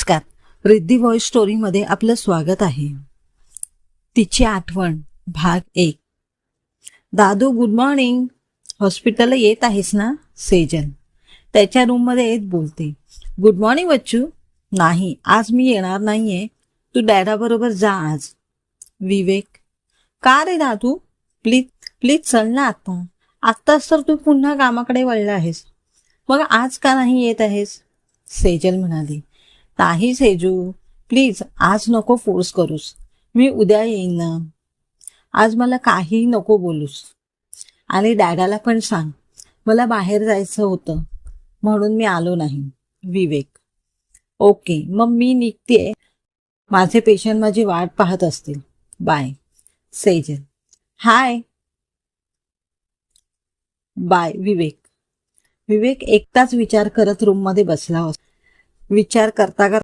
नमस्कार. रिद्धी व्हॉइस स्टोरीमध्ये आपलं स्वागत आहे. तिची आठवण भाग 1. दादू गुड मॉर्निंग. हॉस्पिटलला येत आहेस ना? सेजल त्याच्या रूममध्ये येत बोलते. Good morning Bachchu. नाही, आज मी येणार नाहीये. तू डॅडाबरोबर जा आज. विवेक. का रे दादू? प्लीज प्लीज चल ना आता. आत्ताच तर तू पुन्हा कामाकडे वळला आहेस. मग आज का नाही येत आहेस? सेजल म्हणाली. नाही सेजू, प्लीज आज नको फोर्स करूस. मी उद्या येईन ना. आज मला काही नको बोलूस. आणि डॅडाला पण सांग मला बाहेर जायचं होतं म्हणून मी आलो नाही. विवेक. ओके, मग मी निघतेय. माझे पेशंट माझी वाट पाहत असतील. बाय. सेजल. हाय. बाय. विवेक. विवेक एकटाच विचार करत रूममध्ये बसला. विचार करता करता